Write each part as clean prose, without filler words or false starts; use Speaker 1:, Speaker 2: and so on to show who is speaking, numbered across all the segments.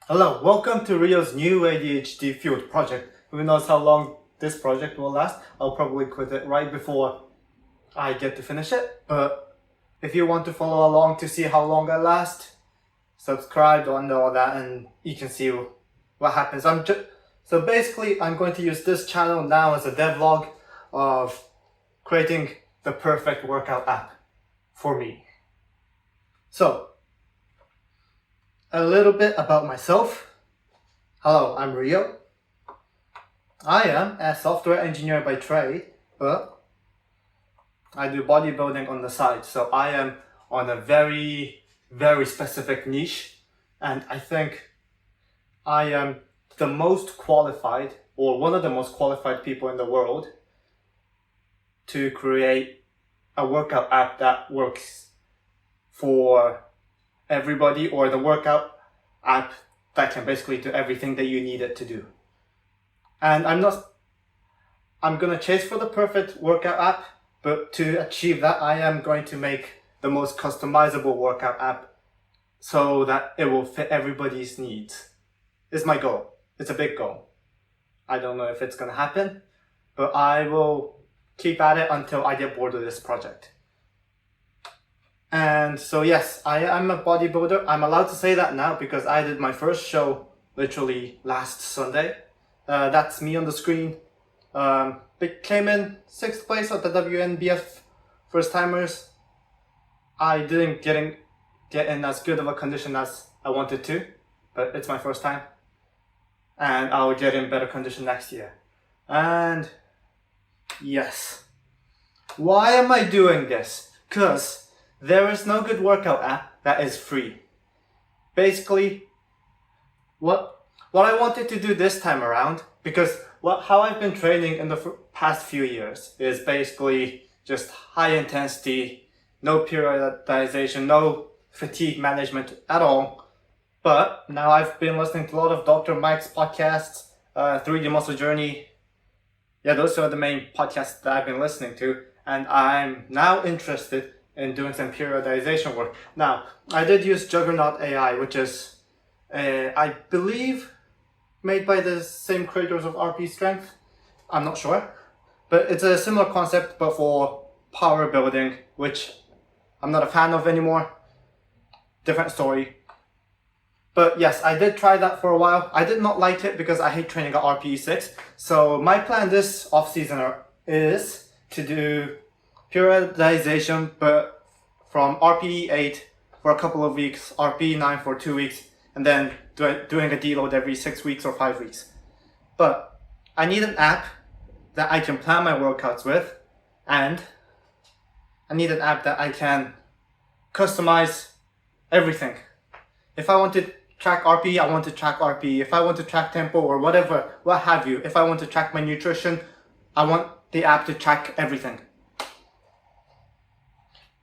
Speaker 1: Hello, welcome to Rio's new ADHD field project. Who knows how long this project will last? I'll probably quit it right before I get to finish it. But if you want to follow along to see how long I last, subscribe and all that, and you can see what happens. So basically, I'm going to use this channel now as a devlog of creating the perfect workout app for me. So, a little bit about myself. Hello, I'm Rio. I am a software engineer by trade, but I do bodybuilding on the side. So I am on a very, very specific niche. And I think I am the most qualified, or one of the most qualified people in the world to create a workout app that works for everybody, or the workout app that can basically do everything that you need it to do. And I'm gonna chase for the perfect workout app, but to achieve that, I am going to make the most customizable workout app so that it will fit everybody's needs. Is my goal. It's a big goal. I don't know if it's gonna happen, but I will keep at it until I get bored of this project. And so yes, I am a bodybuilder. I'm allowed to say that now because I did my first show literally last Sunday. That's me on the screen. It came in 6th place at the WNBF first timers. I didn't get in as good of a condition as I wanted to, but it's my first time. And I'll get in better condition next year. And yes. Why am I doing this? Because there is no good workout app that is free. Basically, what I wanted to do this time around, because how I've been training in the past few years is basically just high intensity, no periodization, no fatigue management at all. But now I've been listening to a lot of Dr. Mike's podcasts, 3D Muscle Journey. Yeah, those are the main podcasts that I've been listening to. And I'm now interested in doing some periodization work. Now, I did use Juggernaut AI, which is, I believe, made by the same creators of RP Strength. I'm not sure. But it's a similar concept, but for power building, which I'm not a fan of anymore. Different story. But yes, I did try that for a while. I did not like it because I hate training at RPE 6. So my plan this off-season is to do periodization, but from RPE 8 for a couple of weeks, RPE 9 for 2 weeks, and then doing a deload every 6 weeks or 5 weeks. But I need an app that I can plan my workouts with, and I need an app that I can customize everything. If I want to track RPE, I want to track RPE. If I want to track tempo or whatever, what have you, if I want to track my nutrition, I want the app to track everything.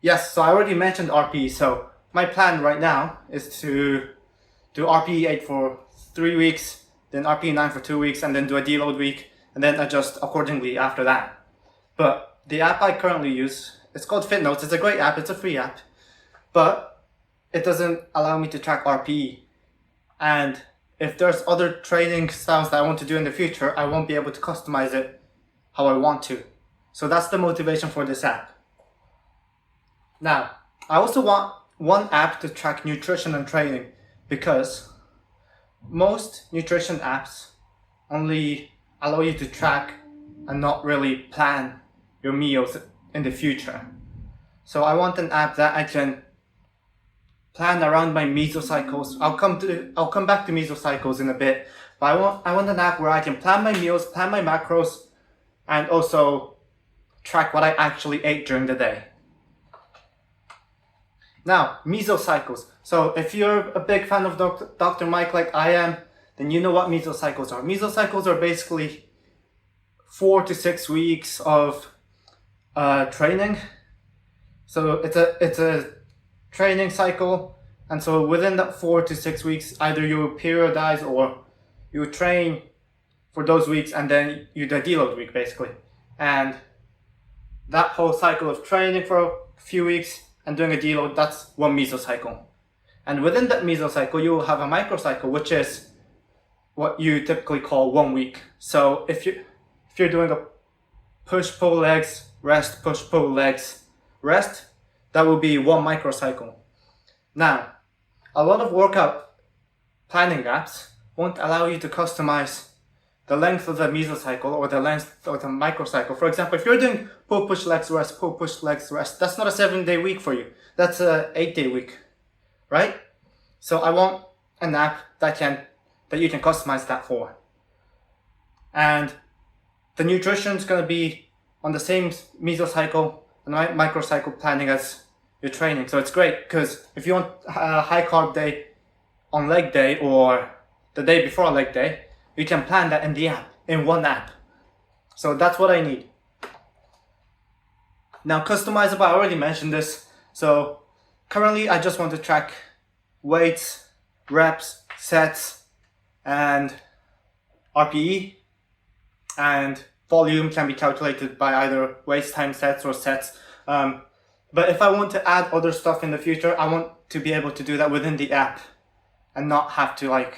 Speaker 1: Yes, so I already mentioned RPE, so my plan right now is to do RPE 8 for 3 weeks, then RPE 9 for 2 weeks, and then do a deload week, and then adjust accordingly after that. But the app I currently use, it's called FitNotes. It's a great app, it's a free app, but it doesn't allow me to track RPE. And if there's other training styles that I want to do in the future, I won't be able to customize it how I want to. So that's the motivation for this app. Now, I also want one app to track nutrition and training, because most nutrition apps only allow you to track and not really plan your meals in the future. So I want an app that I can plan around my mesocycles. I'll come back to mesocycles in a bit, but I want an app where I can plan my meals, plan my macros, and also track what I actually ate during the day. Now, mesocycles. So if you're a big fan of Dr. Mike like I am, then you know what mesocycles are. Mesocycles are basically 4 to 6 weeks of training. So it's a training cycle, and so within that 4 to 6 weeks, either you periodize or you train for those weeks, and then you do a deload week basically. And that whole cycle of training for a few weeks and doing a deload, that's one mesocycle. And within that mesocycle, you will have a microcycle, which is what you typically call 1 week. So if you're doing a push, pull, legs, rest, push, pull, legs, rest, that will be 1 microcycle. Now, a lot of workout planning apps won't allow you to customize the length of the mesocycle or the length of the microcycle. For example, if you're doing pull, push, legs, rest, pull, push, legs, rest, that's not a 7-day week for you. That's a 8-day week, right? So I want an app that you can customize that for. And the nutrition is going to be on the same mesocycle and microcycle planning as your training. So it's great because if you want a high carb day on leg day or the day before leg day, you can plan that in the app, in one app. So that's what I need. Now, customizable, I already mentioned this. So currently I just want to track weights, reps, sets, and RPE, and volume can be calculated by either weights times sets or sets. But if I want to add other stuff in the future, I want to be able to do that within the app and not have to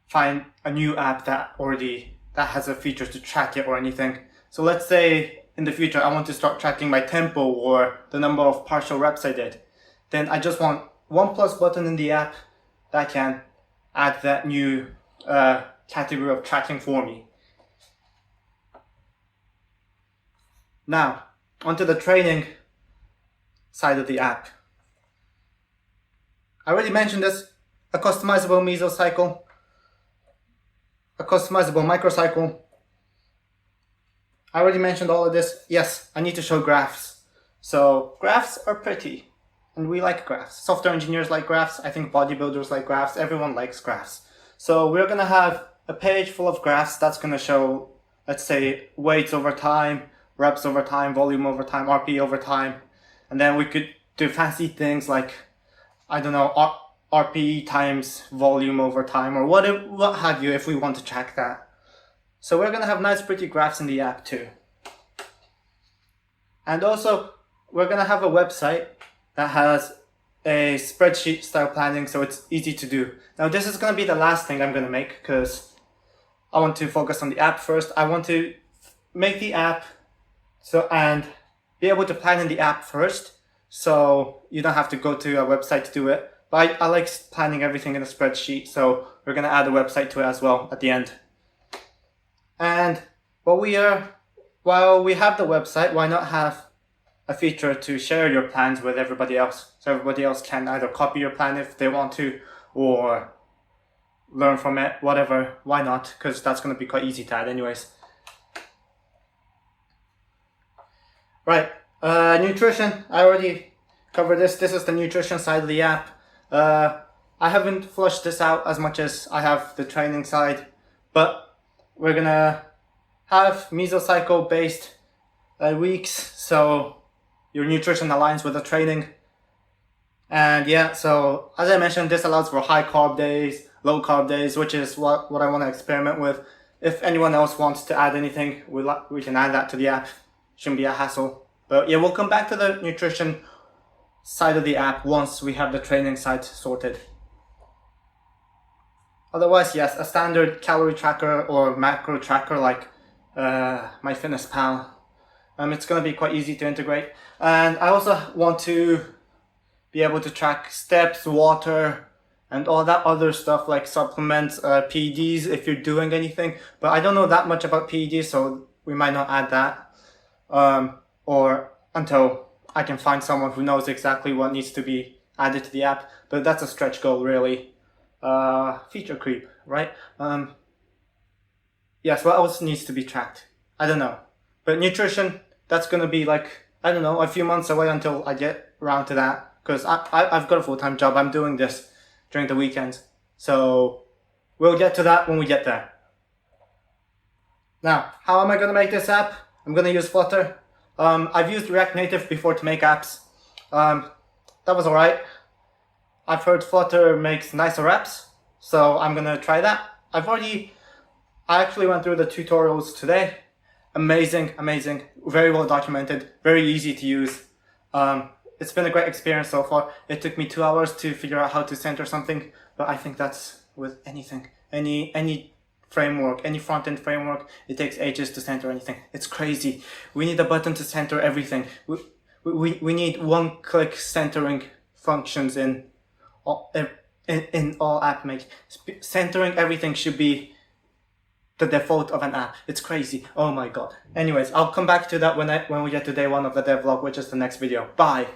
Speaker 1: find a new app that has a feature to track it or anything. So let's say in the future I want to start tracking my tempo or the number of partial reps I did. Then I just want one plus button in the app that can add that new category of tracking for me. Now, onto the training side of the app. I already mentioned this, a customizable mesocycle, a customizable microcycle. I already mentioned all of this. Yes, I need to show graphs. So graphs are pretty, and we like graphs. Software engineers like graphs. I think bodybuilders like graphs. Everyone likes graphs. So we're gonna have a page full of graphs that's gonna show, let's say, weights over time, reps over time, volume over time, RPE over time. And then we could do fancy things like, I don't know, RPE times volume over time, or what have you, if we want to track that. So we're gonna have nice pretty graphs in the app too. And also, we're gonna have a website that has a spreadsheet style planning, so it's easy to do. Now this is gonna be the last thing I'm gonna make because I want to focus on the app first. I want to make the app and be able to plan in the app first, so you don't have to go to a website to do it. But I like planning everything in a spreadsheet, so we're gonna add a website to it as well at the end. And while we have the website, why not have a feature to share your plans with everybody else, so everybody else can either copy your plan if they want to, or learn from it, whatever. Why not? Because that's going to be quite easy to add anyways. Right, nutrition, I already covered this. This is the nutrition side of the app. I haven't flushed this out as much as I have the training side, but we're gonna have mesocycle based weeks, so your nutrition aligns with the training. And yeah, so as I mentioned, this allows for high carb days, low carb days, which is what I want to experiment with. If anyone else wants to add anything, we can add that to the app. Shouldn't be a hassle. But yeah, we'll come back to the nutrition side of the app once we have the training side sorted. Otherwise, yes, a standard calorie tracker or macro tracker like MyFitnessPal. It's going to be quite easy to integrate. And I also want to be able to track steps, water, and all that other stuff like supplements, PEDs if you're doing anything. But I don't know that much about PEDs, so we might not add that. Or until I can find someone who knows exactly what needs to be added to the app. But that's a stretch goal, really. Feature creep, right? Yes, what else needs to be tracked? I don't know. But nutrition, that's going to be like, I don't know, a few months away until I get around to that. Because I've got a full-time job. I'm doing this during the weekends. So we'll get to that when we get there. Now, how am I going to make this app? I'm going to use Flutter. I've used React Native before to make apps. That was alright. I've heard Flutter makes nicer apps, so I'm going to try that. I actually went through the tutorials today. Amazing, amazing. Very well documented. Very easy to use. it's been a great experience so far. It took me 2 hours to figure out how to center something, but I think that's with anything, any framework, any front-end framework, it takes ages to center anything. It's crazy. We need a button to center everything. We need one-click centering functions in all app make. Centering everything should be the default of an app. It's crazy. Oh my god. Anyways, I'll come back to that when we get to day 1 of the devlog, which is the next video. Bye.